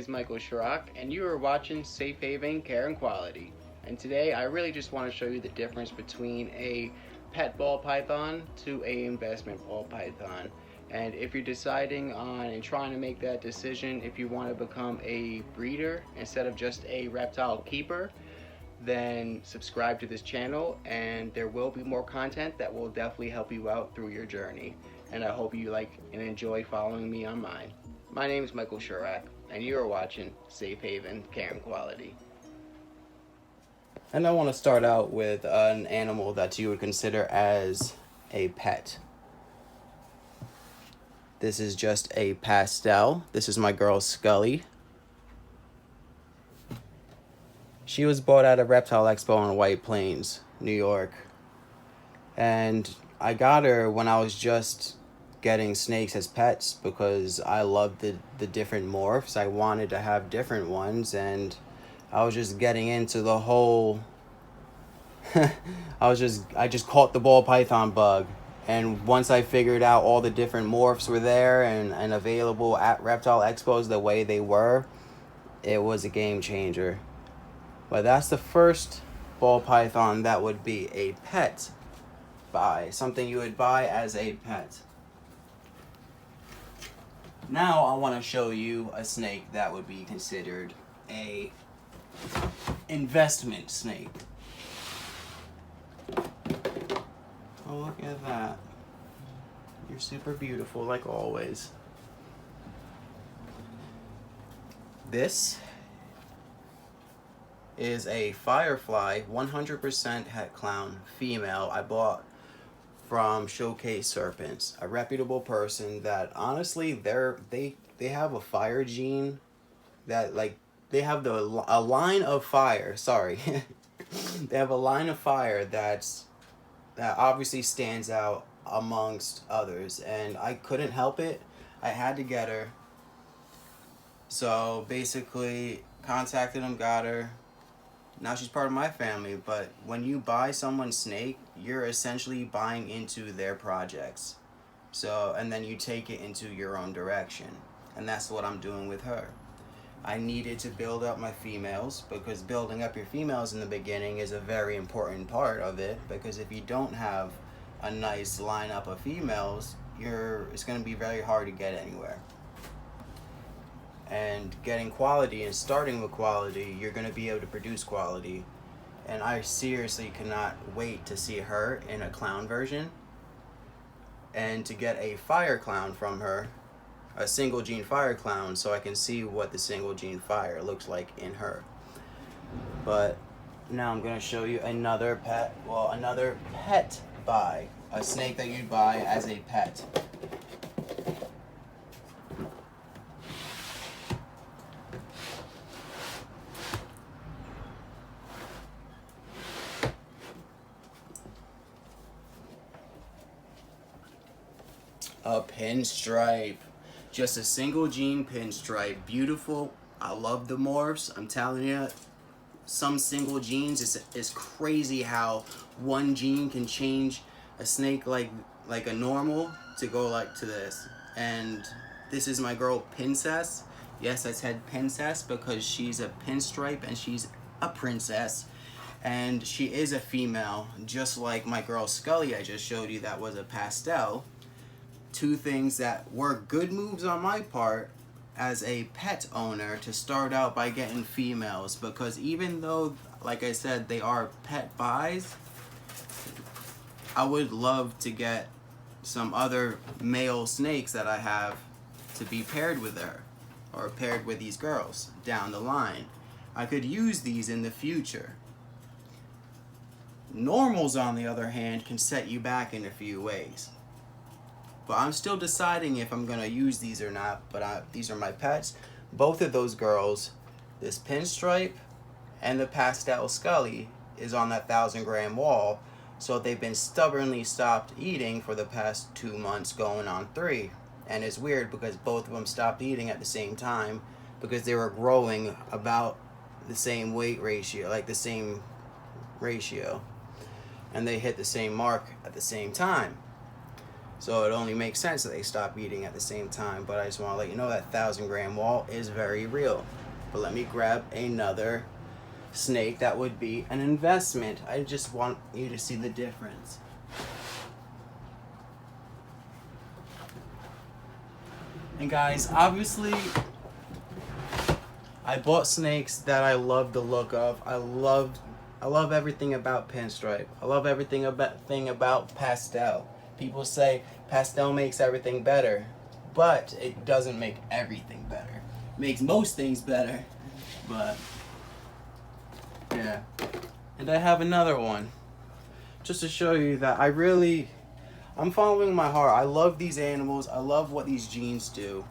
is Michael Chirac, and you are watching Safe Haven Care and Quality. And today, I really just want to show you the difference between a pet ball python to a investment ball python. And if you're deciding on and trying to make that decision, if you want to become a breeder instead of just a reptile keeper, then subscribe to this channel, and there will be more content that will definitely help you out through your journey. And I hope you like and enjoy following me on mine. My name is Michael Chirac, and you are watching Safe Haven Care and Quality. And I want to start out with an animal that you would consider as a pet. This is just a pastel. This is my girl Scully. She was bought at a reptile expo in White Plains, New York. And I got her when I was just getting snakes as pets because I loved the different morphs. I wanted to have different ones, and I was just getting into the whole I just caught the ball python bug. And once I figured out all the different morphs were there and available at reptile expos the way they were, it was a game changer. But that's the first ball python that would be a pet buy, something you would buy as a pet. Now I want to show you a snake that would be considered a investment snake. Oh, look at that. You're super beautiful like always. This is a Firefly 100% het clown female I bought from Showcase Serpents, a reputable person that honestly they have a fire gene that they have a line of fire. Sorry, they have a line of fire that obviously stands out amongst others, and I couldn't help it. I had to get her. So basically, contacted them, got her. Now she's part of my family, but when you buy someone's snake, you're essentially buying into their projects. So, and then you take it into your own direction. And that's what I'm doing with her. I needed to build up my females because building up your females in the beginning is a very important part of it, because if you don't have a nice lineup of females, it's going to be very hard to get anywhere. And getting quality and starting with quality, you're going to be able to produce quality. And I seriously cannot wait to see her in a clown version and to get a fire clown from her, a single gene fire clown, so I can see what the single gene fire looks like in her. But now I'm going to show you another pet buy, a snake that you'd buy as a pet. A pinstripe, just a single gene pinstripe, beautiful. I love the morphs. I'm telling you, some single genes, it's crazy how one gene can change a snake like a normal to go like to this. And this is my girl Princess. Yes, I said princess because she's a pinstripe and she's a princess. And she is a female, just like my girl Scully I just showed you that was a pastel. Two things that were good moves on my part as a pet owner to start out by getting females, because even though, like I said, they are pet buys, I would love to get some other male snakes that I have to be paired with her or paired with these girls down the line. I could use these in the future. Normals, on the other hand, can set you back in a few ways. But I'm still deciding if I'm going to use these or not, but these are my pets. Both of those girls, this pinstripe and the pastel Scully, is on that 1,000-gram wall. So they've been stubbornly stopped eating for the past 2 months, going on 3. And it's weird because both of them stopped eating at the same time because they were growing about the same weight ratio, like the same ratio. And they hit the same mark at the same time. So it only makes sense that they stop eating at the same time. But I just want to let you know that 1,000-gram wall is very real. But let me grab another snake that would be an investment. I just want you to see the difference. And guys, obviously, I bought snakes that I love the look of. I love everything about pinstripe. I love everything about pastel. People say pastel makes everything better, but it doesn't make everything better. It makes most things better, but yeah. And I have another one, just to show you that I'm following my heart. I love these animals. I love what these jeans do.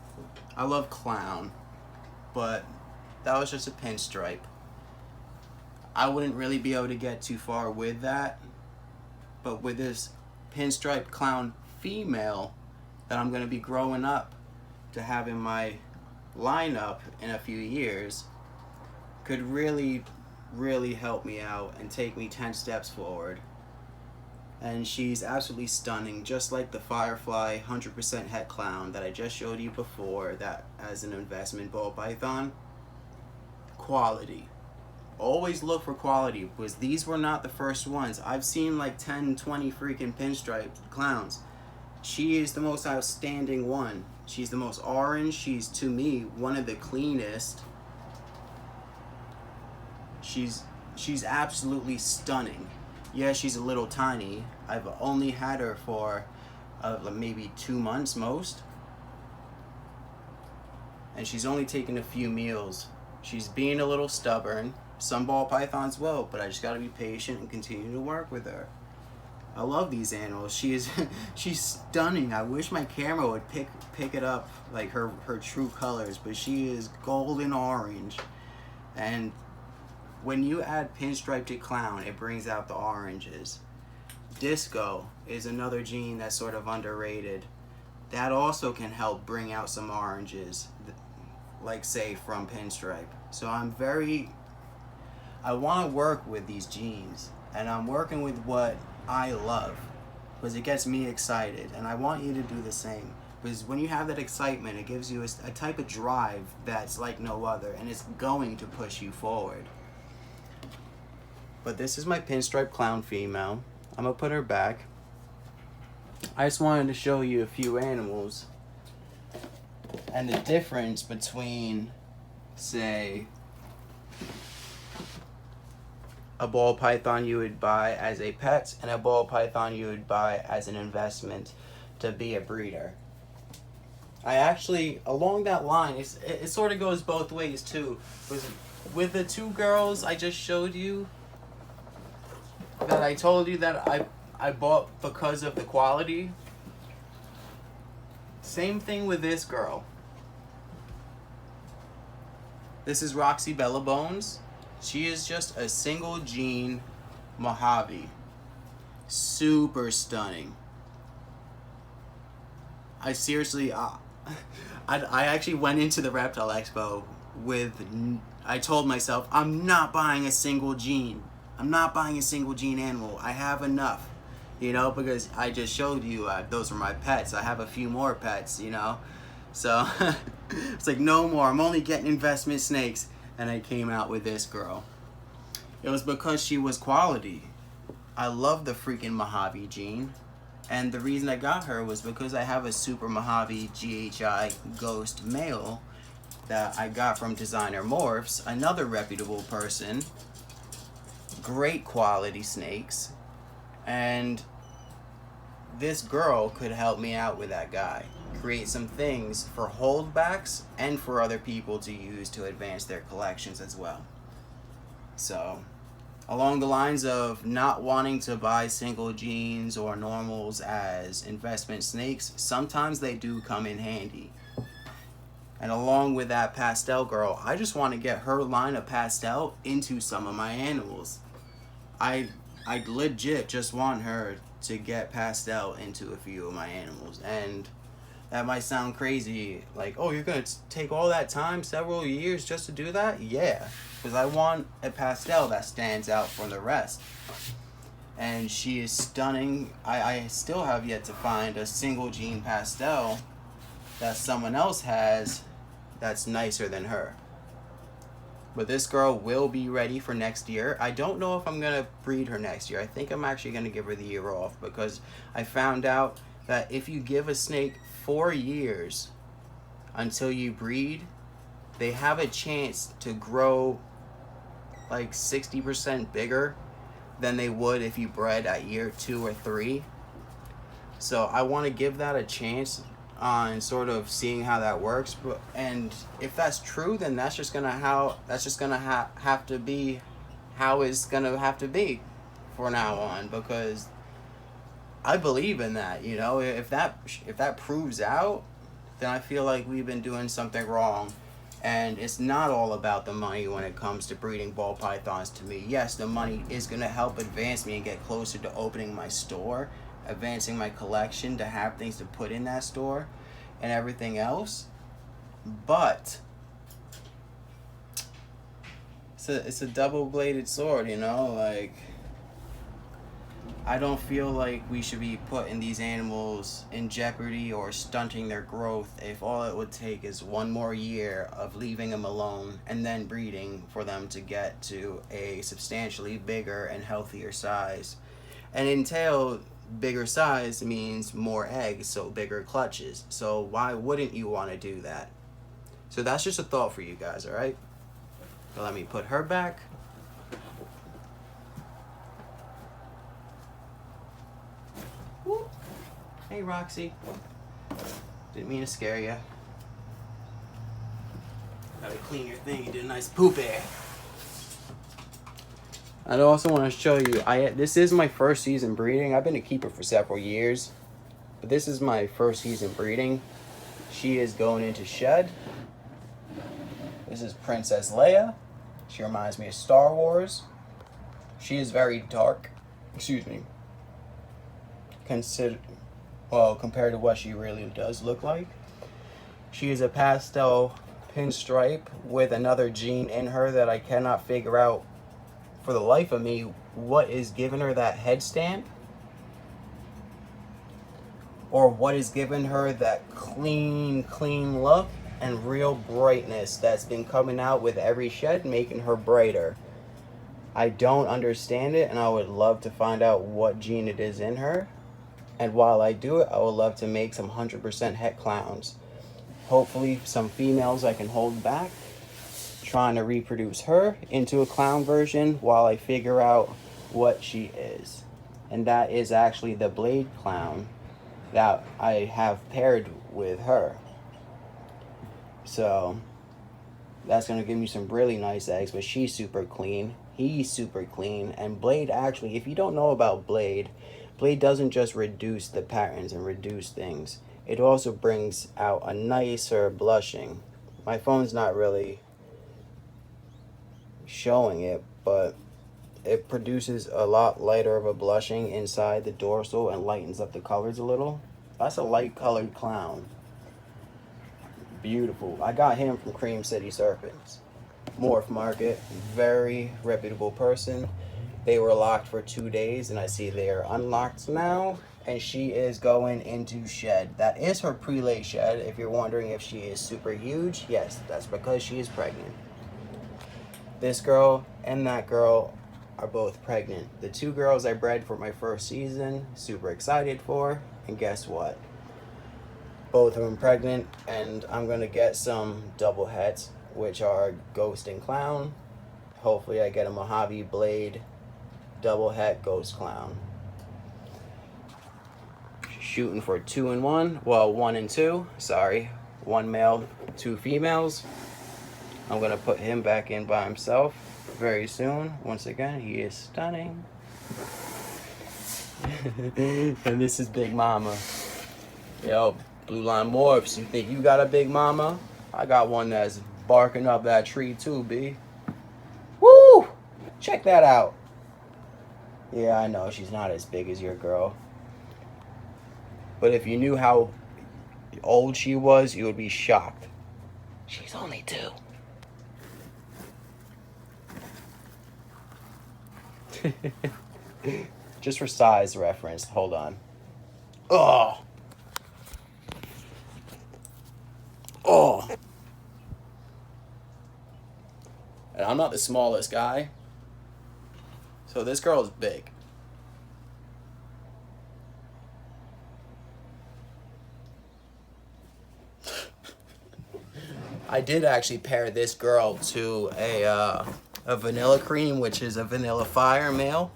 I love clown, but that was just a pinstripe. I wouldn't really be able to get too far with that, but with this pinstripe clown female that I'm going to be growing up to have in my lineup in a few years, could really help me out and take me 10 steps forward. And she's absolutely stunning, just like the Firefly 100% het clown that I just showed you before, that as an investment ball python. Quality. Always look for quality, because these were not the first ones. I've seen like 10, 20 freaking pinstripe clowns. She is the most outstanding one. She's the most orange. She's, to me, one of the cleanest. She's absolutely stunning. Yeah, she's a little tiny. I've only had her for maybe 2 months most. And she's only taken a few meals. She's being a little stubborn. Some ball pythons will, but I just gotta be patient and continue to work with her. I love these animals. She's stunning. I wish my camera would pick it up, like her true colors, but she is golden orange. And when you add pinstripe to clown, it brings out the oranges. Disco is another gene that's sort of underrated. That also can help bring out some oranges, like say from pinstripe. So I want to work with these genes, and I'm working with what I love, because it gets me excited, and I want you to do the same. Because when you have that excitement, it gives you a type of drive that's like no other, and it's going to push you forward. But this is my pinstripe clown female. I'm gonna put her back. I just wanted to show you a few animals and the difference between, say, a ball python you would buy as a pet and a ball python you would buy as an investment to be a breeder. I actually, along that line, it sort of goes both ways too. With the two girls I just showed you, that I told you that I bought because of the quality, same thing with this girl. This is Roxy Bella Bones. She is just a single gene Mojave. Super stunning. I seriously, I actually went into the Reptile Expo I told myself, I'm not buying a single gene. I'm not buying a single gene animal. I have enough, because I just showed you those are my pets. I have a few more pets, So it's like, no more. I'm only getting investment snakes. And I came out with this girl. It was because she was quality. I love the freaking Mojave gene. And the reason I got her was because I have a Super Mojave GHI Ghost male that I got from Designer Morphs, another reputable person. Great quality snakes. And this girl could help me out with that guy. Create some things for holdbacks and for other people to use to advance their collections as well. So, along the lines of not wanting to buy single genes or normals as investment snakes, sometimes they do come in handy. And along with that pastel girl, I just want to get her line of pastel into some of my animals. I legit just want her to get pastel into a few of my animals. And that might sound crazy, like, oh, you're gonna take all that time, several years, just to do that? Yeah, because I want a pastel that stands out from the rest. and she is stunning. I still have yet to find a single gene pastel that someone else has that's nicer than her. But this girl will be ready for next year. I don't know if I'm going to breed her next year. I think I'm actually going to give her the year off, because I found out that if you give a snake 4 years until you breed, they have a chance to grow like 60% bigger than they would if you bred at year 2 or 3. So I want to give that a chance on sort of seeing how that works. And if that's true, then that's just gonna have to be how it's gonna have to be for now on, because I believe in that. You know, if that proves out, then I feel like we've been doing something wrong. And it's not all about the money when it comes to breeding ball pythons to me. Yes, the money is going to help advance me and get closer to opening my store, advancing my collection, to have things to put in that store and everything else. But it's a double-bladed sword, you know? Like, I don't feel like we should be putting these animals in jeopardy or stunting their growth if all it would take is 1 more year of leaving them alone and then breeding for them to get to a substantially bigger and healthier size. And entail bigger size means more eggs, so bigger clutches. So why wouldn't you want to do that? So that's just a thought for you guys, all right? So let me put her back. Hey, Roxy. Didn't mean to scare you. Gotta clean your thing. You did a nice poopy. I also want to show you, this is my first season breeding. I've been a keeper for several years, but this is my first season breeding. She is going into shed. This is Princess Leia. She reminds me of Star Wars. She is very dark. Excuse me. Compared to what she really does look like. She is a pastel pinstripe with another gene in her that I cannot figure out for the life of me what is giving her that head stamp, or what is giving her that clean look and real brightness that's been coming out with every shed, making her brighter. I don't understand it, and I would love to find out what gene it is in her. And while I do it, I would love to make some 100% het clowns. Hopefully some females I can hold back, trying to reproduce her into a clown version while I figure out what she is. And that is actually the blade clown that I have paired with her. So that's going to give me some really nice eggs, but she's super clean. He's super clean. And Blade, actually, if you don't know about Blade doesn't just reduce the patterns and reduce things. It also brings out a nicer blushing. My phone's not really showing it, but it produces a lot lighter of a blushing inside the dorsal and lightens up the colors a little. That's a light colored clown. Beautiful. I got him from Cream City Serpents Morph Market. Very reputable person. They were locked for 2 days, and I see they are unlocked now, and she is going into shed. That is her prelay shed. If you're wondering if she is super huge, yes, that's because she is pregnant. This girl and that girl are both pregnant. The 2 girls I bred for my first season, super excited for, and guess what? Both of them pregnant, and I'm going to get some double hets, which are Ghost and Clown. Hopefully I get a Mojave Blade double het Ghost Clown. Shooting for 2 and 1. Well, 1 and 2. Sorry. 1 male, 2 females. I'm going to put him back in by himself very soon. Once again, he is stunning. And this is Big Mama. Yo, Blue Line Morphs, you think you got a Big Mama? I got one that's barking up that tree too, B. Woo! Check that out. Yeah, I know, she's not as big as your girl. But if you knew how old she was, you would be shocked. She's only 2. Just for size reference. Hold on. Oh. Oh. And I'm not the smallest guy. So this girl is big. I did actually pair this girl to a vanilla cream, which is a vanilla fire male.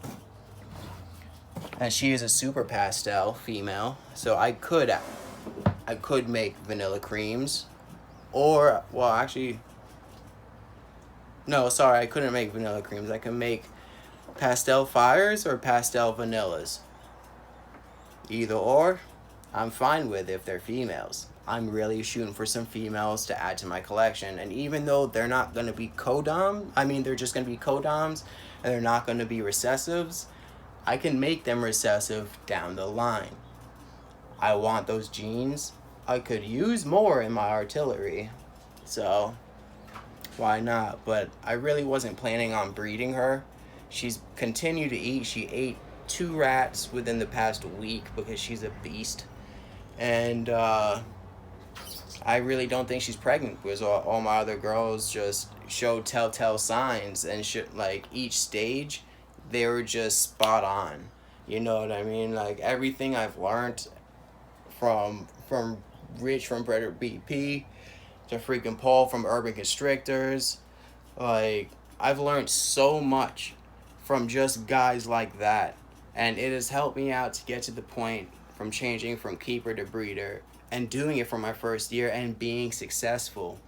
And she is a super pastel female. So I could make vanilla creams. Or, well, actually, no, sorry, I couldn't make vanilla creams. I could make pastel fires or pastel vanillas. Either or, I'm fine with if they're females. I'm really shooting for some females to add to my collection. And even though they're not going to be they're just going to be codoms and they're not going to be recessives, I can make them recessive down the line. I want those genes. I could use more in my artillery. So, why not? But I really wasn't planning on breeding her. She's continued to eat. She ate 2 rats within the past week because she's a beast. And I really don't think she's pregnant because all my other girls just showed telltale signs, and like each stage they were just spot on. You know what I mean? Like everything I've learned from Rich from Predator BP to freaking Paul from Urban Constrictors, like I've learned so much from just guys like that, and it has helped me out to get to the point from changing from keeper to breeder and doing it for my first year and being successful.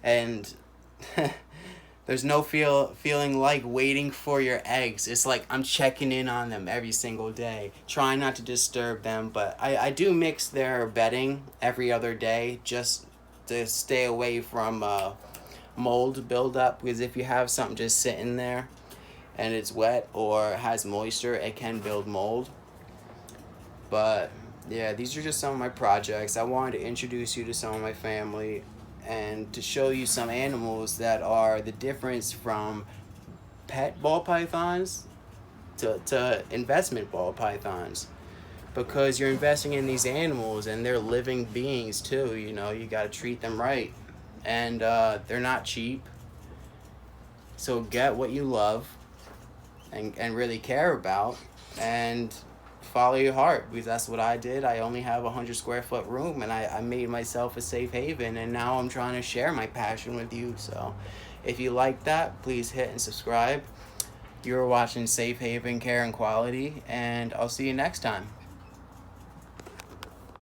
And there's no feeling like waiting for your eggs. It's like I'm checking in on them every single day, trying not to disturb them. But I do mix their bedding every other day just to stay away from mold buildup, because if you have something just sitting there and it's wet or has moisture, it can build mold. But yeah, these are just some of my projects. I wanted to introduce you to some of my family and to show you some animals that are the difference from pet ball pythons to investment ball pythons, because you're investing in these animals and they're living beings too. You know, you got to treat them right, and they're not cheap. So get what you love and really care about, and follow your heart, because that's what I did. I only have a 100 square foot room, and I made myself a safe haven, and now I'm trying to share my passion with you. So if you like that, please hit and subscribe. You're watching Safe Haven, Care and Quality, and I'll see you next time.